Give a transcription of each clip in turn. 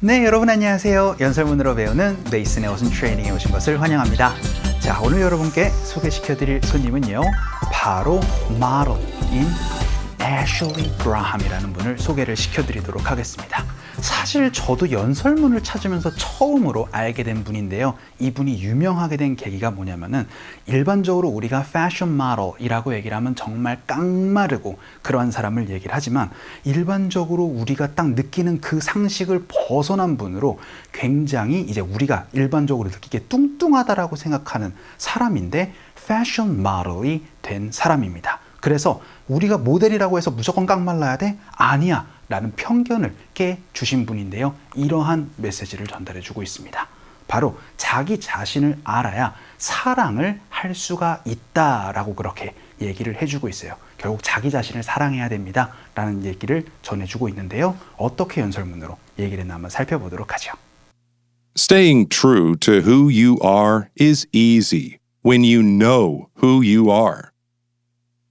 네, 여러분 안녕하세요. 연설문으로 배우는 메이슨의 어순 트레이닝에 오신 것을 환영합니다. 자, 오늘 여러분께 소개시켜드릴 손님은요, 바로 모델인 애슐리 그라함이라는 분을 소개를 시켜드리도록 하겠습니다. 사실 저도 연설문을 찾으면서 처음으로 알게 된 분인데요. 이분이 유명하게 된 계기가 뭐냐면은 일반적으로 우리가 패션 모델이라고 얘기를 하면 정말 깡마르고 그러한 사람을 얘기를 하지만 일반적으로 우리가 딱 느끼는 그 상식을 벗어난 분으로 굉장히 이제 우리가 일반적으로 느끼기에 뚱뚱하다라고 생각하는 사람인데 패션 모델이 된 사람입니다. 그래서 우리가 모델이라고 해서 무조건 깡말라야 돼? 아니야 라는 편견을 깨주신 분인데요. 이러한 메시지를 전달해 주고 있습니다. 바로 자기 자신을 알아야 사랑을 할 수가 있다라고 그렇게 얘기를 해주고 있어요. 결국 자기 자신을 사랑해야 됩니다 라는 얘기를 전해주고 있는데요. 어떻게 연설문으로 얘기를 했나 한번 살펴보도록 하죠. Staying true to who you are is easy when you know who you are.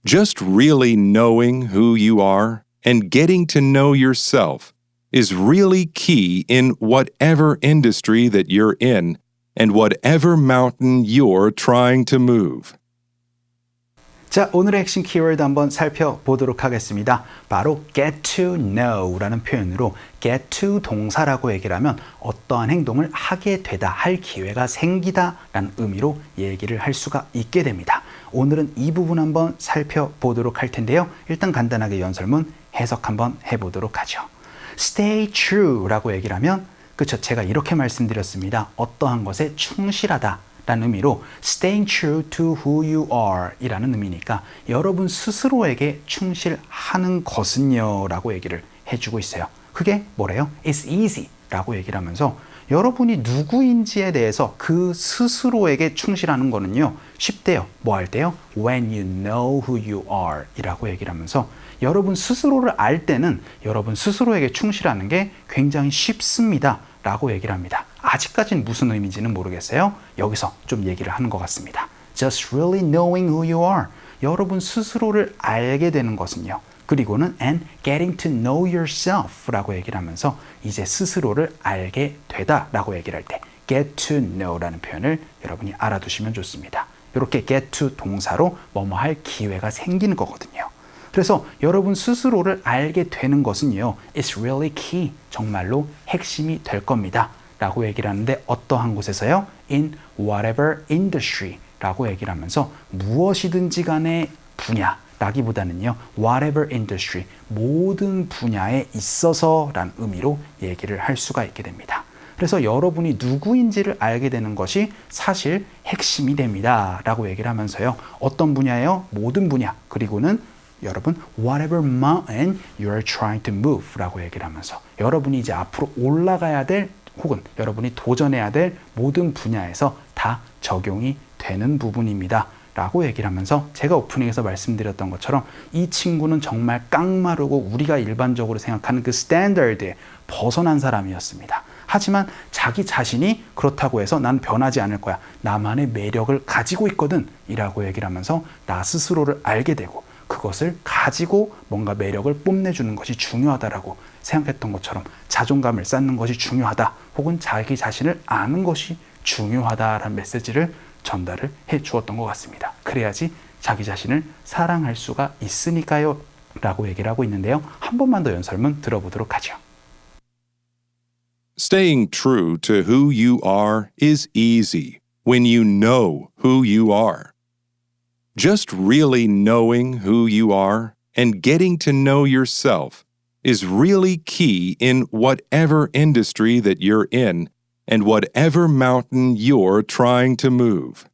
Just really knowing who you are and getting to know yourself is really key in whatever industry that you're in and whatever mountain you're trying to move. 자, 오늘의 핵심 키워드 한번 살펴보도록 하겠습니다. 바로 get to know라는 표현으로 get to 동사라고 얘기를 하면 어떠한 행동을 하게 되다, 할 기회가 생기다 라는 의미로 얘기를 할 수가 있게 됩니다. 오늘은 이 부분 한번 살펴보도록 할 텐데요. 일단 간단하게 연설문 해석 한번 해보도록 하죠. Stay true 라고 얘기를 하면, 그쵸, 제가 이렇게 말씀드렸습니다. 어떠한 것에 충실하다 라는 의미로 staying true to who you are 이라는 의미니까 여러분 스스로에게 충실하는 것은요 라고 얘기를 해주고 있어요. 그게 뭐래요? It's easy 라고 얘기를 하면서 여러분이 누구인지에 대해서 그 스스로에게 충실하는 거는요 쉽대요. 뭐 할 때요? When you know who you are 이라고 얘기를 하면서 여러분 스스로를 알 때는 여러분 스스로에게 충실하는 게 굉장히 쉽습니다 라고 얘기를 합니다. 아직까지는 무슨 의미인지는 모르겠어요. 여기서 좀 얘기를 하는 것 같습니다. Just really knowing who you are. 여러분 스스로를 알게 되는 것은요. 그리고는 and getting to know yourself 라고 얘기를 하면서 이제 스스로를 알게 되다 라고 얘기를 할 때 get to know 라는 표현을 여러분이 알아두시면 좋습니다. 이렇게 get to 동사로 뭐뭐 할 기회가 생기는 거거든요. 그래서 여러분 스스로를 알게 되는 것은요, it's really key, 정말로 핵심이 될 겁니다 라고 얘기를 하는데 어떠한 곳에서요? in whatever industry 라고 얘기를 하면서 무엇이든지 간의 분야 라기보다는요, whatever industry, 모든 분야에 있어서 라는 의미로 얘기를 할 수가 있게 됩니다. 그래서 여러분이 누구인지를 알게 되는 것이 사실 핵심이 됩니다 라고 얘기를 하면서요, 어떤 분야예요? 모든 분야, 그리고는 여러분 whatever mountain you are trying to move 라고 얘기를 하면서 여러분이 이제 앞으로 올라가야 될 혹은 여러분이 도전해야 될 모든 분야에서 다 적용이 되는 부분입니다 라고 얘기를 하면서 제가 오프닝에서 말씀드렸던 것처럼 이 친구는 정말 깡마르고 우리가 일반적으로 생각하는 그 스탠더드에 벗어난 사람이었습니다. 하지만 자기 자신이 그렇다고 해서 난 변하지 않을 거야, 나만의 매력을 가지고 있거든 이라고 얘기를 하면서 나 스스로를 알게 되고 그것을 가지고 뭔가 매력을 뽐내주는 것이 중요하다라고 생각했던 것처럼 자존감을 쌓는 것이 중요하다 혹은 자기 자신을 아는 것이 중요하다라는 메시지를 전달을 해 주었던 것 같습니다. 그래야지 자기 자신을 사랑할 수가 있으니까요 라고 얘기를 하고 있는데요. 한 번만 더 연설문 들어보도록 하죠. Staying true to who you are is easy when you know who you are. Just really knowing who you are and getting to know yourself is really key in whatever industry that you're in and whatever mountain you're trying to move.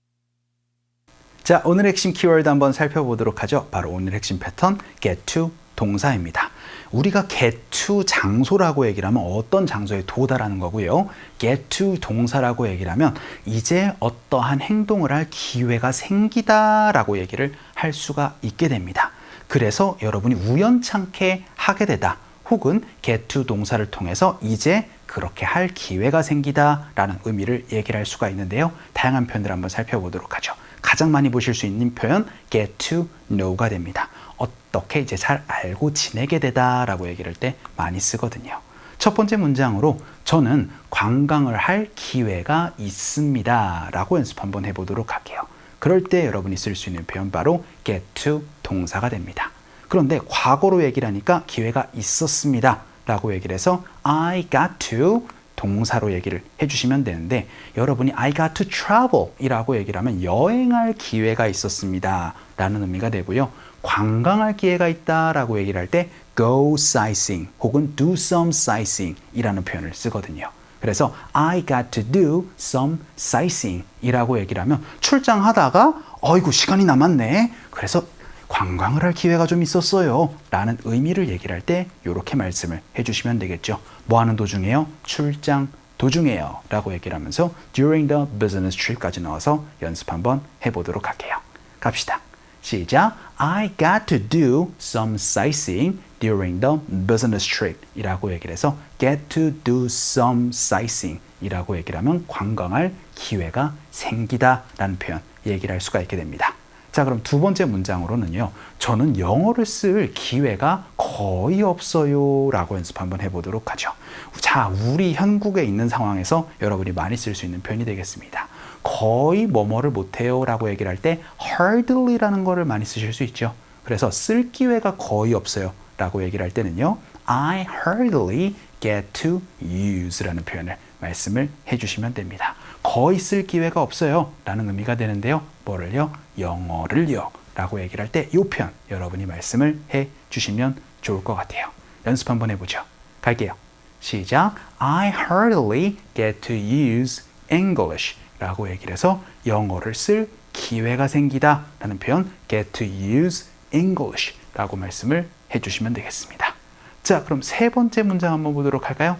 자, 오늘 핵심 키워드 한번 살펴보도록 하죠. 바로 오늘 핵심 패턴 get to 동사입니다. 우리가 get to 장소라고 얘기를 하면 어떤 장소에 도달하는 거고요. get to 동사라고 얘기를 하면 이제 어떠한 행동을 할 기회가 생기다라고 얘기를 할 수가 있게 됩니다. 그래서 여러분이 우연찮게 하게 되다 혹은 get to 동사를 통해서 이제 그렇게 할 기회가 생기다라는 의미를 얘기를 할 수가 있는데요. 다양한 표현들 한번 살펴보도록 하죠. 가장 많이 보실 수 있는 표현 get to know가 됩니다. 어떻게 이제 잘 알고 지내게 되다라고 얘기를 할 때 많이 쓰거든요. 첫 번째 문장으로 저는 관광을 할 기회가 있습니다 라고 연습 한번 해보도록 할게요. 그럴 때 여러분이 쓸 수 있는 표현 바로 get to 동사가 됩니다. 그런데 과거로 얘기를 하니까 기회가 있었습니다 라고 얘기를 해서 I got to 동사로 얘기를 해주시면 되는데 여러분이 I got to travel 이라고 얘기를 하면 여행할 기회가 있었습니다 라는 의미가 되고요. 관광할 기회가 있다 라고 얘기를 할 때 go sightseeing 혹은 do some sightseeing 이라는 표현을 쓰거든요. 그래서 I got to do some sightseeing 이라고 얘기를 하면 출장하다가 어이구 시간이 남았네. 그래서 관광을 할 기회가 좀 있었어요 라는 의미를 얘기를 할 때 이렇게 말씀을 해주시면 되겠죠. 뭐 하는 도중에요? 출장 도중에요 라고 얘기를 하면서 during the business trip까지 넣어서 연습 한번 해보도록 할게요. 갑시다. 시작. I got to do some sightseeing during the business trip 이라고 얘기를 해서 get to do some sightseeing 이라고 얘기를 하면 관광할 기회가 생기다 라는 표현 얘기를 할 수가 있게 됩니다. 자, 그럼 두 번째 문장으로는요. 저는 영어를 쓸 기회가 거의 없어요 라고 연습 한번 해보도록 하죠. 자, 우리 현국에 있는 상황에서 여러분이 많이 쓸 수 있는 표현이 되겠습니다. 거의 뭐뭐를 못해요 라고 얘기를 할 때 hardly 라는 거를 많이 쓰실 수 있죠. 그래서 쓸 기회가 거의 없어요 라고 얘기를 할 때는요. I hardly get to use 라는 표현을 말씀을 해주시면 됩니다. 거의 쓸 기회가 없어요 라는 의미가 되는데요. 뭐를요? 영어를요 라고 얘기를 할 때 이 표현 여러분이 말씀을 해주시면 좋을 것 같아요. 연습 한번 해보죠. 갈게요. 시작. I hardly get to use English 라고 얘기를 해서 영어를 쓸 기회가 생기다 라는 표현 get to use English 라고 말씀을 해주시면 되겠습니다. 자, 그럼 세 번째 문장 한번 보도록 할까요?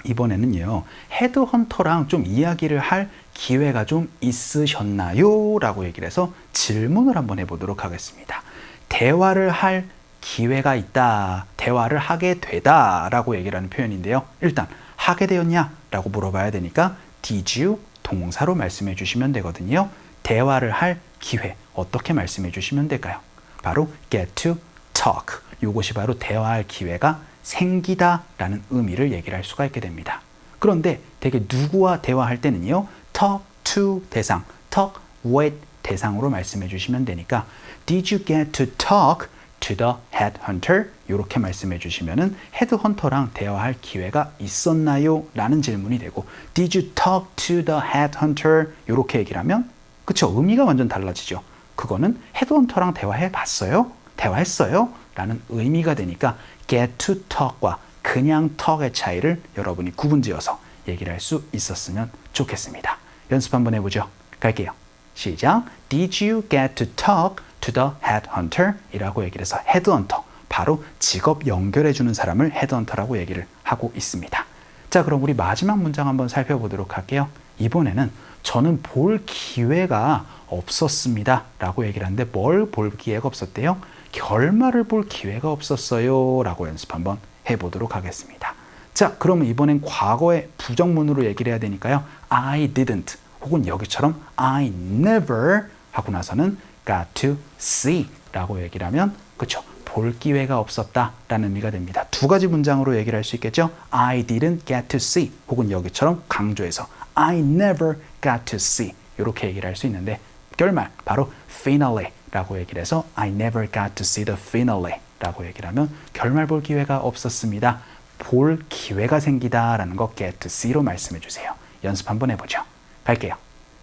이번에는요. 헤드헌터랑 좀 이야기를 할 기회가 좀 있으셨나요? 라고 얘기를 해서 질문을 한번 해보도록 하겠습니다. 대화를 할 기회가 있다, 대화를 하게 되다 라고 얘기를 하는 표현인데요. 일단 하게 되었냐? 라고 물어봐야 되니까 did you? 동사로 말씀해 주시면 되거든요. 대화를 할 기회 어떻게 말씀해 주시면 될까요? 바로 get to talk. 이것이 바로 대화할 기회가 생기다 라는 의미를 얘기를 할 수가 있게 됩니다. 그런데 되게 누구와 대화할 때는요. talk to 대상, talk with 대상으로 말씀해 주시면 되니까 Did you get to talk to the headhunter? 이렇게 말씀해 주시면은 헤드헌터랑 대화할 기회가 있었나요? 라는 질문이 되고 Did you talk to the headhunter? 이렇게 얘기를 하면 그쵸? 의미가 완전 달라지죠. 그거는 헤드헌터랑 대화해 봤어요? 대화했어요? 라는 의미가 되니까 get to talk과 그냥 talk의 차이를 여러분이 구분지어서 얘기를 할 수 있었으면 좋겠습니다. 연습 한번 해보죠. 갈게요. 시작. Did you get to talk to the headhunter? 이라고 얘기를 해서 헤드헌터, 바로 직업 연결해주는 사람을 헤드헌터라고 얘기를 하고 있습니다. 자, 그럼 우리 마지막 문장 한번 살펴보도록 할게요. 이번에는 저는 볼 기회가 없었습니다 라고 얘기를 하는데 뭘 볼 기회가 없었대요? 결말을 볼 기회가 없었어요 라고 연습 한번 해보도록 하겠습니다. 자, 그러면 이번엔 과거의 부정문으로 얘기를 해야 되니까요. I didn't 혹은 여기처럼 I never 하고 나서는 got to see 라고 얘기를 하면 그쵸? 볼 기회가 없었다 라는 의미가 됩니다. 두 가지 문장으로 얘기를 할 수 있겠죠. I didn't get to see 혹은 여기처럼 강조해서 I never got to see 이렇게 얘기를 할 수 있는데 결말 바로 finale 라고 얘기를 해서 I never got to see the finale 라고 얘기를 하면 결말 볼 기회가 없었습니다. 볼 기회가 생기다 라는 거 get to see로 말씀해 주세요. 연습 한번 해보죠. 갈게요.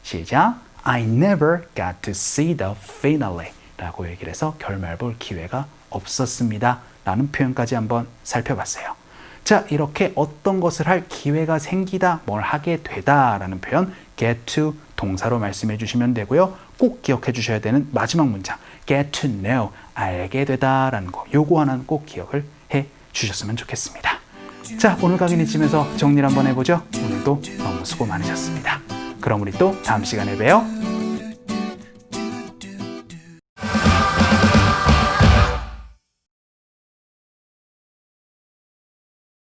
시작. I never got to see the finale 라고 얘기를 해서 결말 볼 기회가 없었습니다 라는 표현까지 한번 살펴봤어요. 자, 이렇게 어떤 것을 할 기회가 생기다, 뭘 하게 되다 라는 표현 get to 동사로 말씀해 주시면 되고요. 꼭 기억해 주셔야 되는 마지막 문장 get to know, 알게 되다 라는 거, 요거 하나는 꼭 기억을 해 주셨으면 좋겠습니다. 자, 오늘 강의는 이쯤에서 정리를 한번 해보죠. 오늘도 너무 수고 많으셨습니다. 그럼 우리 또 다음 시간에 봬요.